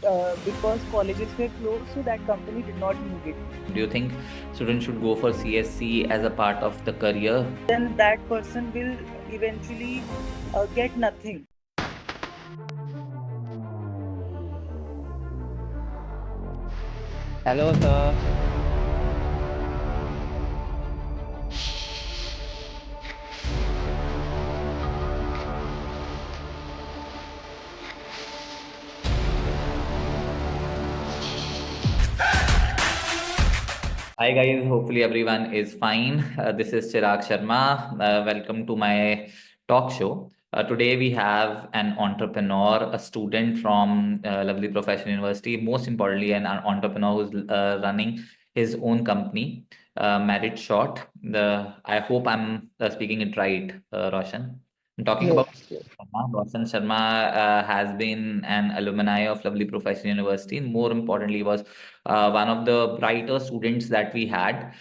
because colleges were closed, so that company did not need it. Do you think students should go for CSC as a part of the career? Then that person will eventually get nothing. Hello, sir. Hi guys, hopefully everyone is fine. This is Chirag Sharma. Welcome to my talk show. Today we have an entrepreneur, a student from Lovely Professional University, most importantly an entrepreneur who's running his own company, Meritshot. I hope I'm speaking it right, Roshan. I'm talking about Yes, yes. Roshan Sharma has been an alumni of Lovely Professional University. More importantly, was one of the brighter students that we had.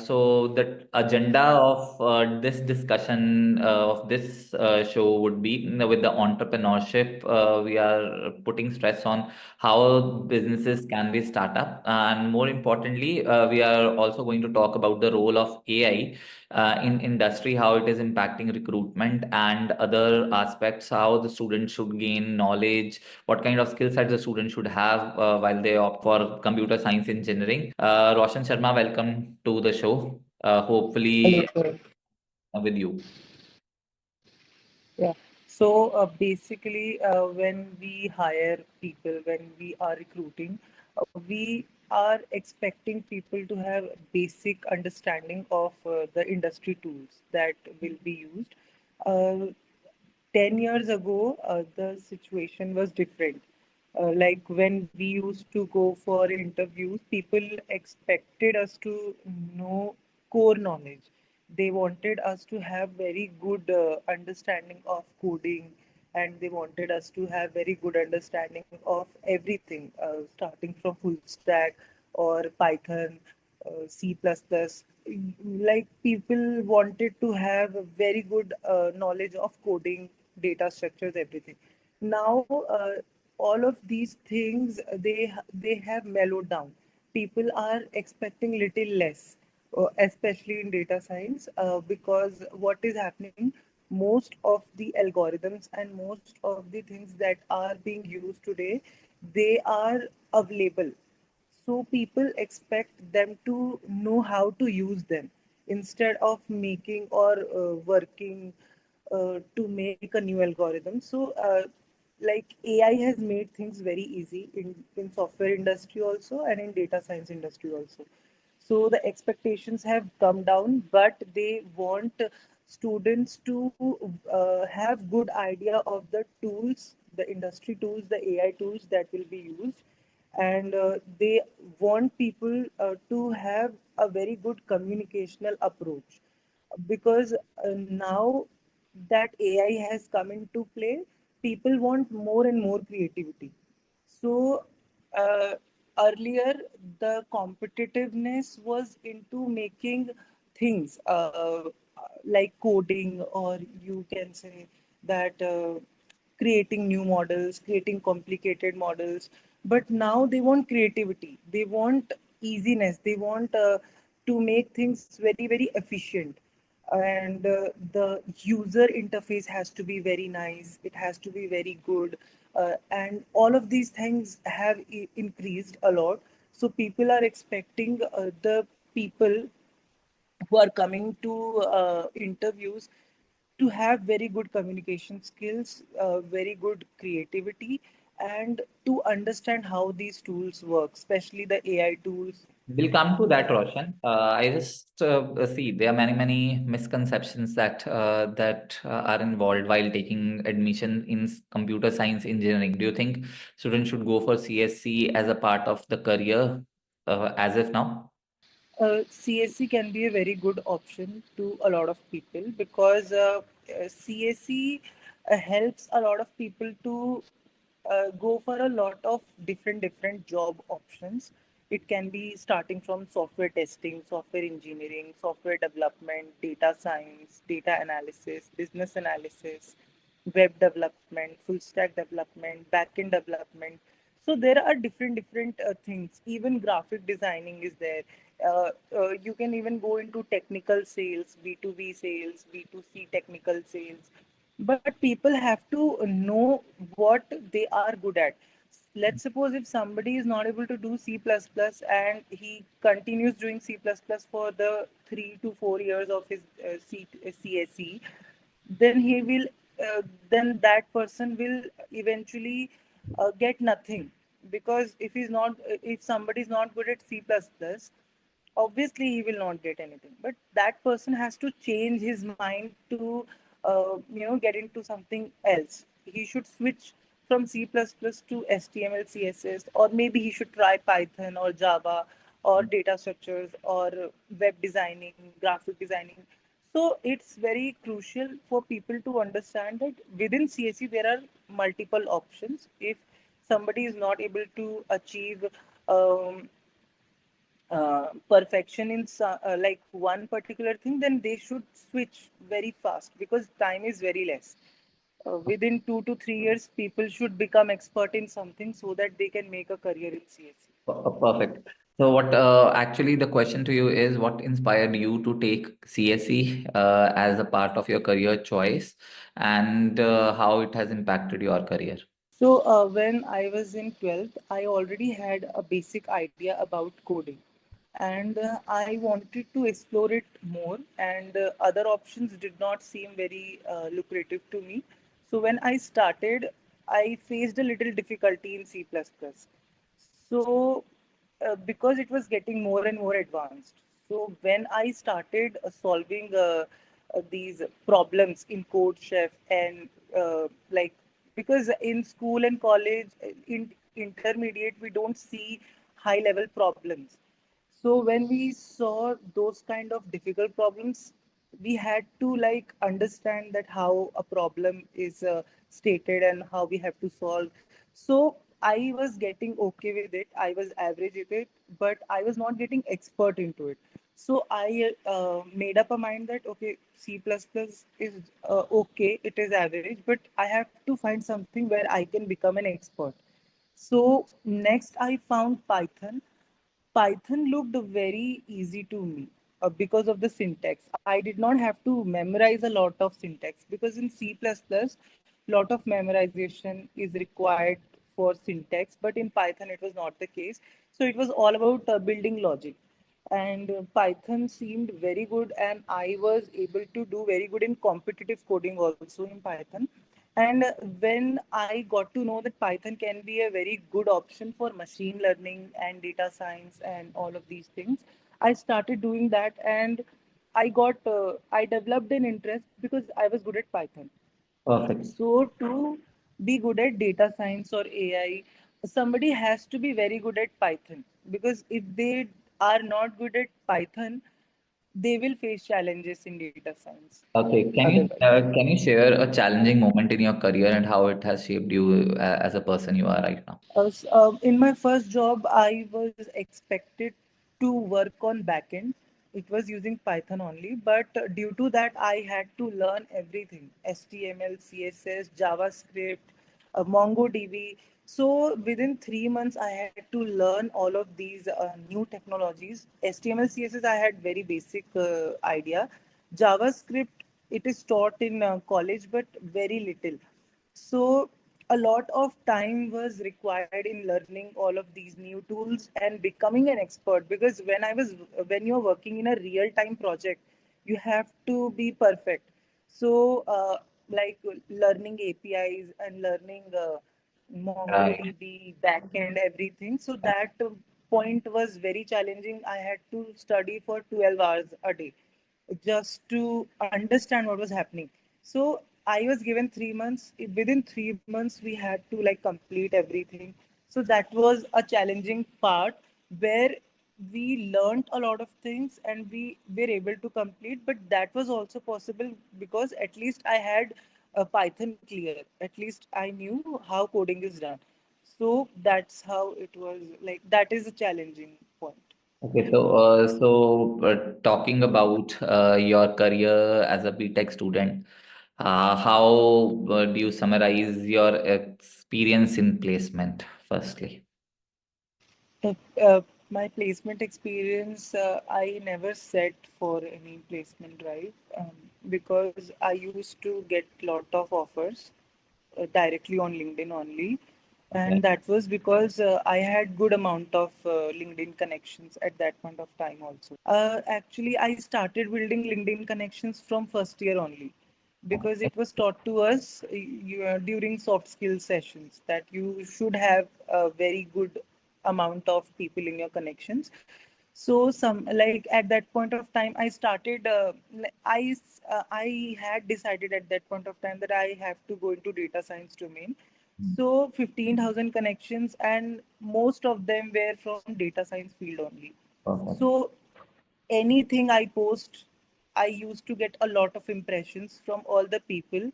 So the agenda of this discussion of this show would be, with the entrepreneurship. We are putting stress on how businesses can be startup, and more importantly, we are also going to talk about the role of AI in industry, how it is impacting recruitment and other aspects, how the students should gain knowledge, what kind of skill sets the student should have while they opt for computer science engineering. Roshan Sharma, welcome to the show. Hello, Hopefully sir. with you. Yeah. So basically, when we hire people, when we are recruiting, we are expecting people to have basic understanding of the industry tools that will be used. Uh, 10 years ago, the situation was different. Like when we used to go for interviews, people expected us to know core knowledge. They wanted us to have very good understanding of coding, and they wanted us to have very good understanding of everything, starting from full stack or Python, C++. Like people wanted to have a very good knowledge of coding, data structures, everything. Now, all of these things they have mellowed down. People are expecting little less, especially in data science, because what is happening, most of the algorithms and most of the things that are being used today, they are available, so people expect them to know how to use them instead of making or working to make a new algorithm. So, like AI has made things very easy in software industry also and in data science industry also. So the expectations have come down, but they want students to have good idea of the tools, the industry tools, the AI tools that will be used, and they want people to have a very good communicational approach, because now that AI has come into play, people want more and more creativity. So uh, earlier, the competitiveness was into making things like coding, or you can say that creating new models, creating complicated models. But now they want creativity, they want easiness, they want to make things very, very efficient. And the user interface has to be very nice, it has to be very good, and all of these things have increased a lot. So people are expecting the people who are coming to interviews to have very good communication skills, very good creativity, and to understand how these tools work, especially the AI tools. We'll come to that, Roshan. I just see there are many misconceptions that are involved while taking admission in computer science engineering. Do you think students should go for CSC as a part of the career as of now? CSC can be a very good option to a lot of people, because CSC helps a lot of people to go for a lot of different job options. It can be starting from software testing, software engineering, software development, data science, data analysis, business analysis, web development, full stack development, backend development. So there are different things. Even graphic designing is there. You can even go into technical sales, B2B sales, B2C technical sales. But people have to know what they are good at. Let's suppose if somebody is not able to do C++ and he continues doing C++ for the 3 to 4 years of his CSE, then he will then that person will eventually get nothing, because if somebody is not good at C++, obviously he will not get anything. But that person has to change his mind to get into something else. He should switch from C++ to HTML, CSS, or maybe he should try Python or Java or data structures or web designing, graphic designing. So it's very crucial for people to understand that within CSE there are multiple options. If somebody is not able to achieve um, perfection in like one particular thing, then they should switch very fast, because time is very less. Within 2 to 3 years, people should become expert in something so that they can make a career in CSE. Perfect. So, what actually the question to you is, what inspired you to take CSE as a part of your career choice, and how it has impacted your career? So, when I was in 12th, I already had a basic idea about coding, and I wanted to explore it more, and other options did not seem very lucrative to me. So, when I started, I faced a little difficulty in C++. So, because it was getting more and more advanced, so when I started solving these problems in Code Chef and like, because in school and college, in intermediate, we don't see high level problems. So when we saw those kind of difficult problems, we had to like understand that how a problem is stated and how we have to solve. So I was getting okay with it. I was average with it, but I was not getting expert into it. So I made up a mind that okay, C++ is okay, it is average, but I have to find something where I can become an expert. So next I found Python. Python looked very easy to me because of the syntax. I did not have to memorize a lot of syntax, because in C++, lot of memorization is required for syntax, but in Python it was not the case. So it was all about building logic. And Python seemed very good, and I was able to do very good in competitive coding also in Python. And when I got to know that Python can be a very good option for machine learning and data science and all of these things, I started doing that, and I developed an interest because I was good at Python. Perfect. So to be good at data science or AI, somebody has to be very good at Python, because if they are not good at Python, they will face challenges in data science Okay, otherwise. can you share a challenging moment in your career and how it has shaped you as a person you are right now? In my first job, I was expected to work on backend. It was using Python only, but due to that, I had to learn everything: HTML, CSS, JavaScript, MongoDB. So within 3 months, I had to learn all of these new technologies. HTML, CSS, I had very basic idea. JavaScript, it is taught in college, but very little. So a lot of time was required in learning all of these new tools and becoming an expert, because when you're working in a real time project, you have to be perfect. So like learning APIs and learning Right. MongoDB backend, everything. So that point was very challenging. I had to study for 12 hours a day just to understand what was happening. So I was given 3 months. Within 3 months, we had to like complete everything. So that was a challenging part where we learned a lot of things and we were able to complete. But that was also possible because at least I had a Python clear. At least I knew how coding is done. So that's how it was like. That is a challenging point. Okay, talking about your career as a BTech student, how do you summarize your experience in placement? firstly? Uh, uh, my placement experience, I never set for any placement drive because I used to get lot of offers directly on LinkedIn only, Okay. and that was because I had good amount of LinkedIn connections at that point of time also. Actually, I started building LinkedIn connections from first year only because Okay. it was taught to us during soft skills sessions that you should have a very good amount of people in your connections. So some like at that point of time I started I had decided at that point of time that I have to go into data science domain. So 15,000 connections and most of them were from data science field only. Perfect. So anything I post, I used to get a lot of impressions from all the people,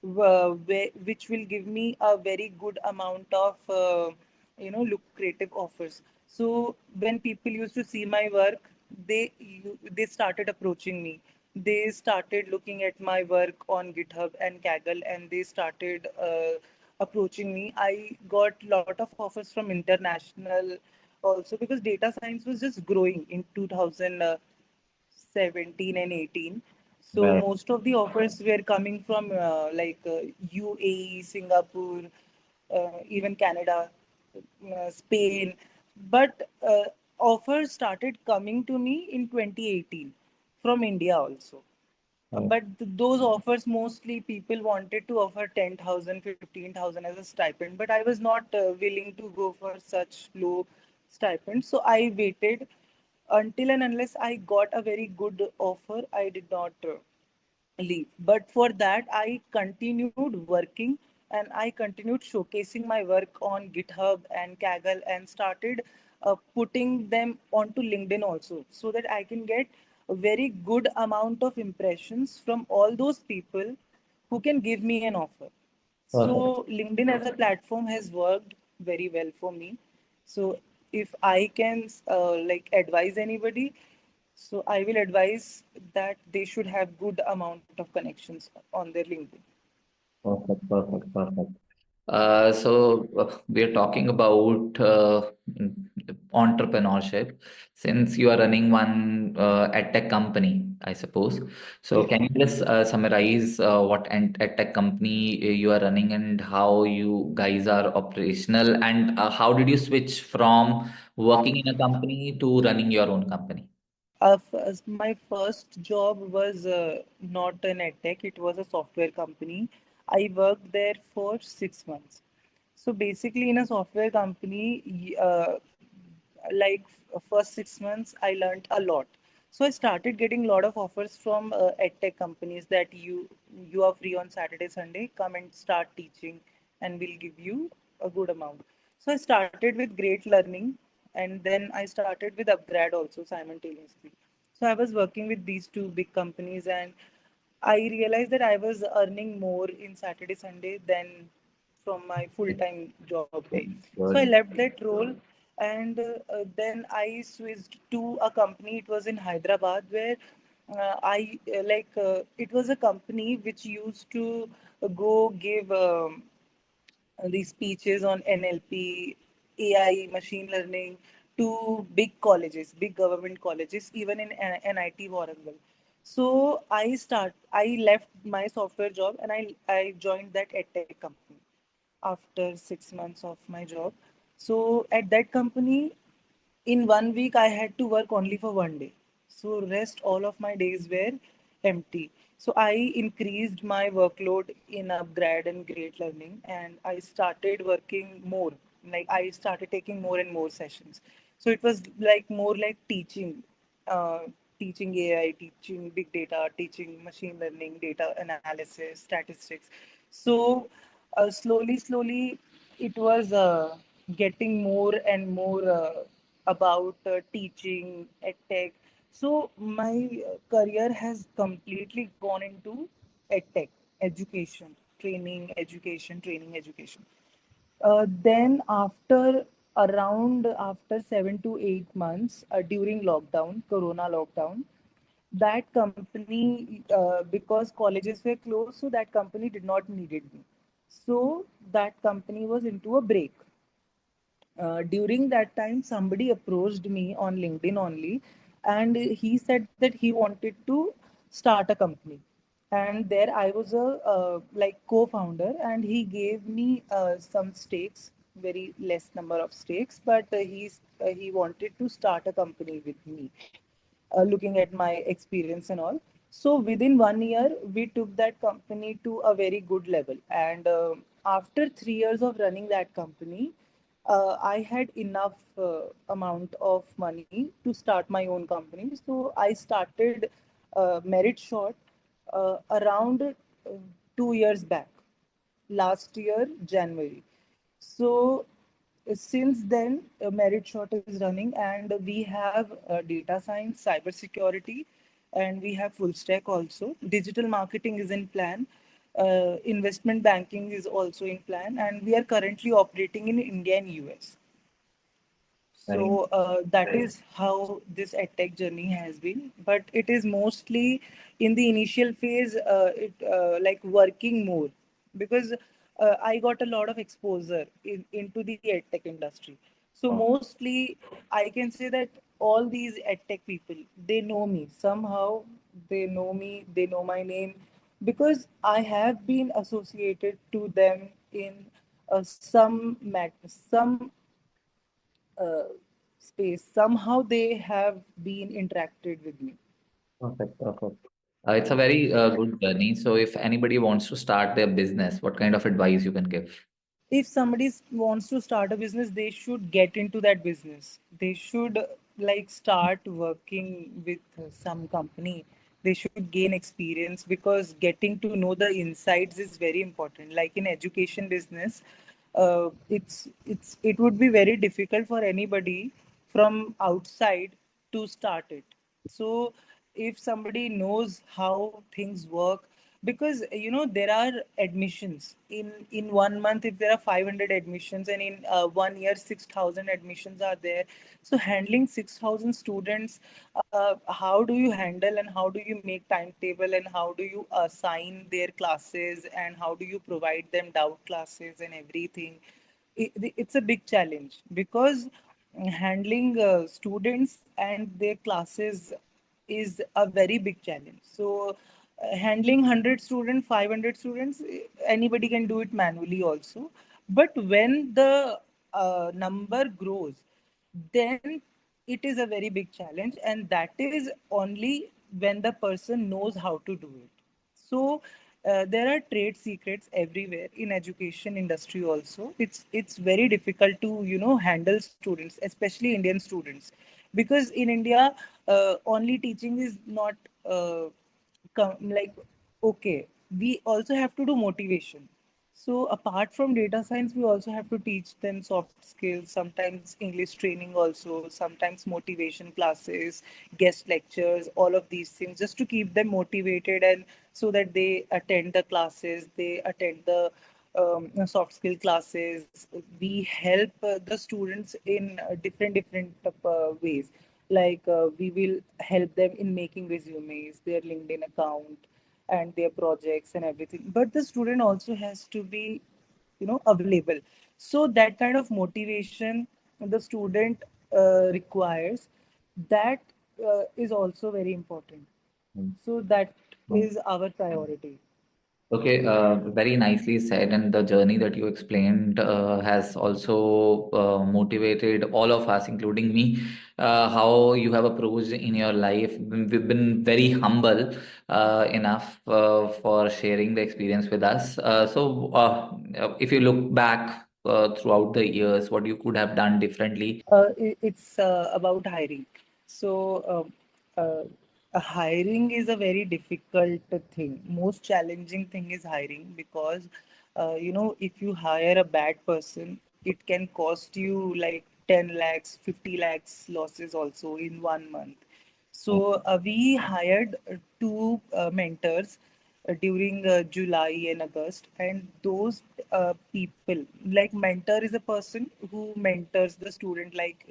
which will give me a very good amount of lucrative offers. So when people used to see my work, they started approaching me. They started looking at my work on GitHub and Kaggle, and they started approaching me. I got lot of offers from international also because data science was just growing in 2017 and 18. So Right. most of the offers were coming from UAE, Singapore, even Canada, Spain. But offers started coming to me in 2018 from India also. Right. But those offers mostly people wanted to offer 10,000, 15,000 as a stipend, but I was not willing to go for such low stipend. So I waited until and unless I got a very good offer, I did not leave. But for that, I continued working and I continued showcasing my work on GitHub and Kaggle and started putting them onto LinkedIn also so that I can get a very good amount of impressions from all those people who can give me an offer. Perfect. So LinkedIn as a platform has worked very well for me. So if I can advise anybody, so I will advise that they should have good amount of connections on their LinkedIn. Perfect, perfect, perfect. We are talking about entrepreneurship. Since you are running one edtech company, I suppose. So Yes. can you just summarize what edtech company you are running and how you guys are operational, and how did you switch from working in a company to running your own company? My first job was not an edtech, it was a software company. I worked there for 6 months. So basically, in a software company, first 6 months, I learned a lot. So I started getting a lot of offers from edtech companies that you are free on Saturday, Sunday, come and start teaching, and we'll give you a good amount. So I started with great learning, and then I started with upgrad also simultaneously. So I was working with these two big companies, and I realized that I was earning more in Saturday, Sunday than from my full-time job pay. So I Good. left that role, and then I switched to a company. It was in Hyderabad where it was a company which used to go give these speeches on NLP, AI, machine learning to big colleges, big government colleges, even in NIT Warangal. So I left my software job and I joined that edtech company after 6 months of my job. So at that company, in 1 week I had to work only for 1 day. So rest all of my days were empty. So I increased my workload in upgrad and great learning, and I started working more. Like I started taking more and more sessions. So it was like more like uh, teaching AI, teaching big data, teaching machine learning, data analysis, statistics. So slowly, it was getting more and more about teaching, edtech. So my career has completely gone into edtech, training, education. Then after 7 to 8 months during lockdown, Corona lockdown, that company because colleges were closed, so that company did not needed me. So that company was into a break. During that time, somebody approached me on LinkedIn only, and he said that he wanted to start a company. And there I was a like co-founder, and he gave me some stakes, very less number of stakes, but he wanted to start a company with me, looking at my experience and all. So within 1 year, we took that company to a very good level. And after 3 years of running that company, I had enough amount of money to start my own company. So I started Meritshot around 2 years back, last year, January. So since then, Meritshot is running, and we have data science, cybersecurity, and we have full stack also. Digital marketing is in plan. Investment banking is also in plan, and we are currently operating in India and US. Very So that is how this edtech journey has been. But it is mostly in the initial phase, it like working more, because I got a lot of exposure into the edtech industry. So mostly I can say that all these edtech people, they know me somehow. They know me. They know my name because I have been associated to them in some uh, space. Somehow they have been interacted with me. perfect, perfect. It's a very good journey. So, if anybody wants to start their business, what kind of advice you can give? If somebody wants to start a business, they should get into that business. They should like start working with some company. They should gain experience, because getting to know the insights is very important. Like in education business, it would be very difficult for anybody from outside to start it. So if somebody knows how things work, because there are admissions in 1 month. If there are 500 admissions, and in 1 year 6,000 admissions are there, so handling 6,000 students, how do you handle, and how do you make timetable, and how do you assign their classes, and how do you provide them doubt classes and everything? It's a big challenge, because handling students and their classes is a very big challenge. So handling 100 students, 500 students, anybody can do it manually also. But when the number grows, then it is a very big challenge, and that is only when the person knows how to do it. So there are trade secrets everywhere in education industry also. It's very difficult to handle students, especially Indian students, because in India only teaching is not like okay. We also have to do motivation. So apart from data science, we also have to teach them soft skills, sometimes English training also, sometimes motivation classes, guest lectures, all of these things, just to keep them motivated, and so that they attend the classes, they attend the soft skill classes. We help the students in different ways. Like we will help them in making resumes, their LinkedIn account, and their projects and everything. But the student also has to be available. So that kind of motivation the student requires, that is also very important. So that is our priority. Okay, very nicely said. And the journey that you explained has also motivated all of us, including me, how you have approached in your life. We've been very humble enough for sharing the experience with us. If you look back throughout the years, what you could have done differently. It's about hiring. So, hiring is a very difficult thing. Most challenging thing is hiring, because, if you hire a bad person, it can cost you like 10 lakhs, 50 lakhs losses also in 1 month. So, we hired two mentors during July and August. And those people, like mentor is a person who mentors the student, like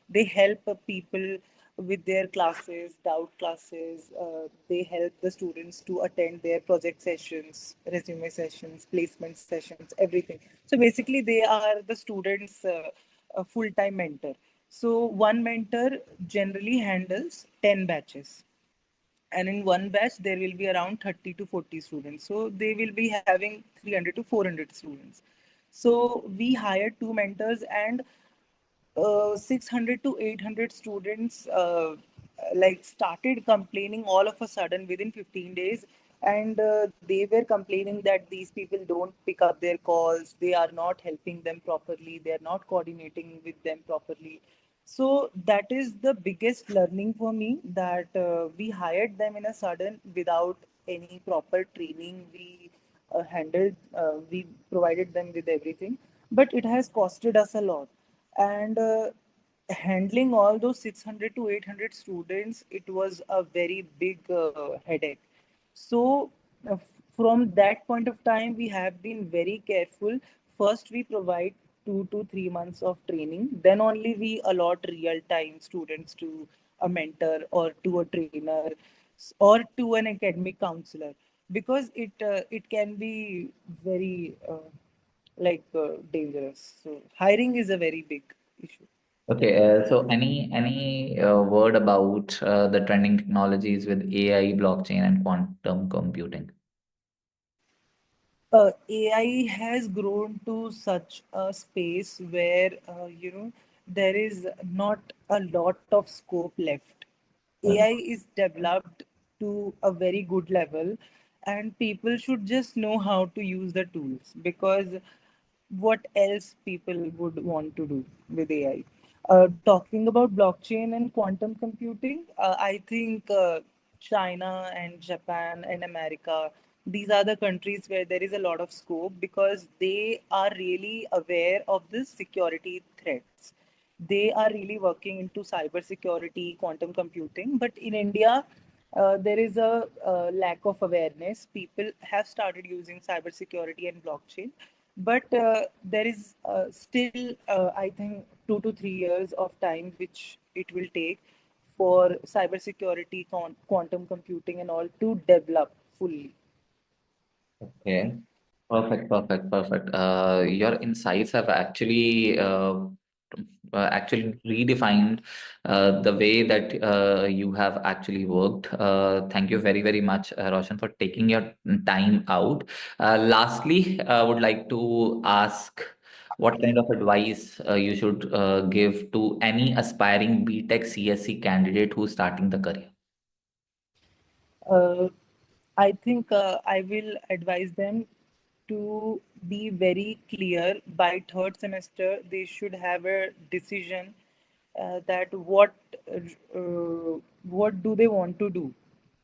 they help people with their classes, doubt classes. They help the students to attend their project sessions, resume sessions, placement sessions, everything. So basically, they are the students' a full-time mentor. So one mentor generally handles 10 batches, and in one batch there will be around 30 to 40 students, so they will be having 300 to 400 students. So we hired two mentors, and 600 to 800 students like started complaining all of a sudden within 15 days. And they were complaining that these people don't pick up their calls, they are not helping them properly, they are not coordinating with them properly. So that is the biggest learning for me, that we hired them in a sudden without any proper training. We provided them with everything, but it has costed us a lot. And handling all those 600 to 800 students, it was a very big headache. So from that point of time, we have been very careful. First we provide 2 to 3 months of training, then only we allot real time students to a mentor or to a trainer or to an academic counselor, because it can be very dangerous. So hiring is a very big issue. Okay, so any word about the trending technologies with AI, blockchain, and quantum computing? AI has grown to such a space where there is not a lot of scope left. AI is developed to a very good level, and people should just know how to use the tools, because what else people would want to do with AI? Talking about blockchain and quantum computing, I think China and Japan and America, these are the countries where there is a lot of scope, because they are really aware of the security threats. They are really working into cyber security, quantum computing. But in India, there is a lack of awareness. People have started using cybersecurity and blockchain, but there is still, I think, 2 to 3 years of time which it will take for cybersecurity, quantum computing, and all to develop fully. Okay. Perfect, perfect, perfect. Your insights have actually redefined the way that you have actually worked. Thank you very, very much, Roshan, for taking your time out. Lastly, I would like to ask what kind of advice you should give to any aspiring BTech CSC candidate who's starting the career. Uh, I think I will advise them to be very clear. By third semester, they should have a decision that what do they want to do.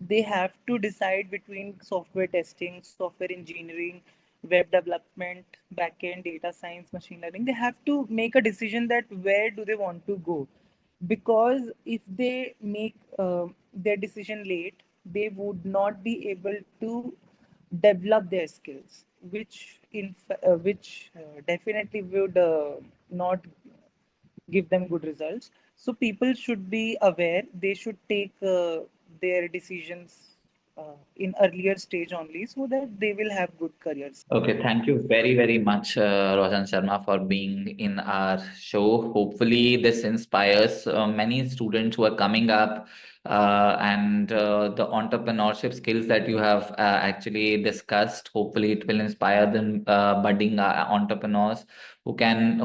They have to decide between software testing, software engineering, web development, backend, data science, machine learning. They have to make a decision that where do they want to go, because if they make their decision late, they would not be able to develop their skills, which definitely would not give them good results. So people should be aware. They should take their decisions in earlier stage only, so that they will have good careers. Okay, thank you very, very much, Roshan Sharma, for being in our show. Hopefully, this inspires many students who are coming up, and the entrepreneurship skills that you have actually discussed. Hopefully, it will inspire them budding entrepreneurs who can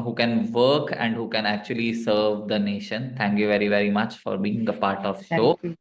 work and who can actually serve the nation. Thank you very, very much for being a part of Thank show. you.